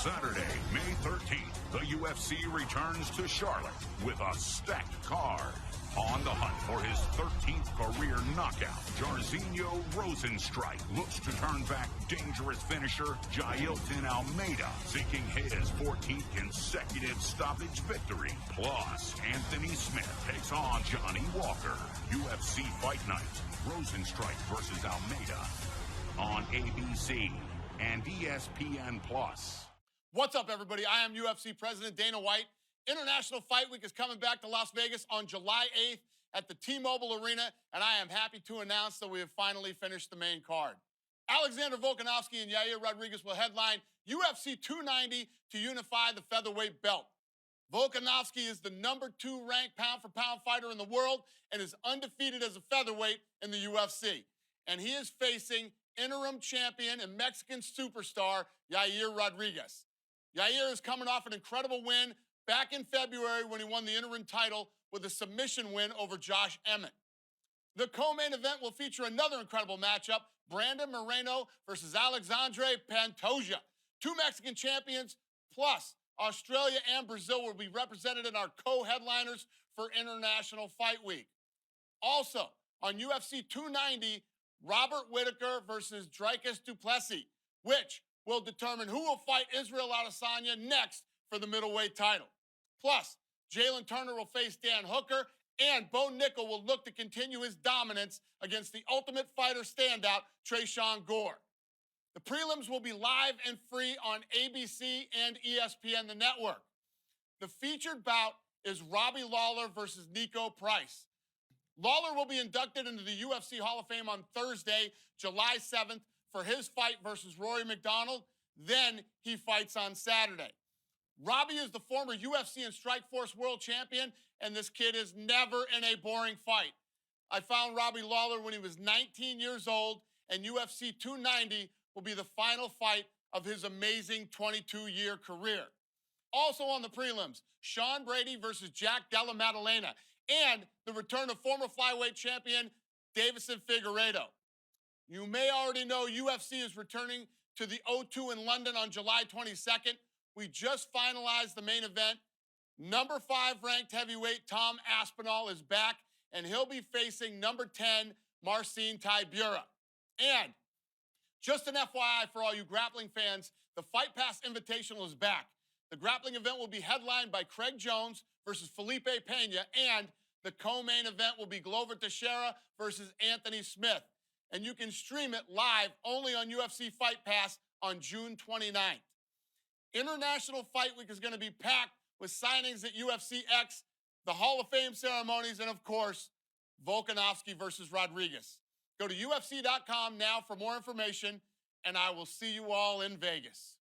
Saturday, May 13th, the UFC returns to Charlotte with a stacked card. On the hunt for his 13th career knockout, Jairzinho Rozenstruik looks to turn back dangerous finisher Jailton Almeida, seeking his 14th consecutive stoppage victory. Plus, Anthony Smith takes on Johnny Walker. UFC Fight Night, Rozenstruik versus Almeida on ABC and ESPN+. What's up, everybody? I am UFC President Dana White. International Fight Week is coming back to Las Vegas on July 8th at the T-Mobile Arena, and I am happy to announce that we have finally finished the main card. Alexander Volkanovski and Yair Rodriguez will headline UFC 290 to unify the featherweight belt. Volkanovski is the #2 ranked pound-for-pound fighter in the world and is undefeated as a featherweight in the UFC. And he is facing interim champion and Mexican superstar Yair Rodriguez. Yair is coming off an incredible win back in February when he won the interim title with a submission win over Josh Emmett. The co-main event will feature another incredible matchup, Brandon Moreno versus Alexandre Pantoja. Two Mexican champions, plus Australia and Brazil will be represented in our co-headliners for International Fight Week. Also, on UFC 290, Robert Whittaker versus Dricus du Plessis, which will determine who will fight Israel Adesanya next for the middleweight title. Plus, Jalen Turner will face Dan Hooker, and Bo Nickel will look to continue his dominance against the Ultimate Fighter standout, Tresean Gore. The prelims will be live and free on ABC and ESPN, the network. The featured bout is Robbie Lawler versus Nico Price. Lawler will be inducted into the UFC Hall of Fame on Thursday, July 7th, for his fight versus Rory McDonald. Then he fights on Saturday. Robbie is the former UFC and Strikeforce world champion, and this kid is never in a boring fight. I found Robbie Lawler when he was 19 years old, and UFC 290 will be the final fight of his amazing 22-year career. Also on the prelims, Sean Brady versus Jack Della Maddalena, and the return of former flyweight champion Davison Figueiredo. You may already know UFC is returning to the O2 in London on July 22nd. We just finalized the main event. #5 ranked heavyweight Tom Aspinall is back, and he'll be facing #10 Marcin Tybura. And just an FYI for all you grappling fans, the Fight Pass Invitational is back. The grappling event will be headlined by Craig Jones versus Felipe Pena, and the co-main event will be Glover Teixeira versus Anthony Smith. And you can stream it live only on UFC Fight Pass on June 29th. International Fight Week is going to be packed with signings at UFC X, the Hall of Fame ceremonies, and of course, Volkanovski versus Rodriguez. Go to UFC.com now for more information, and I will see you all in Vegas.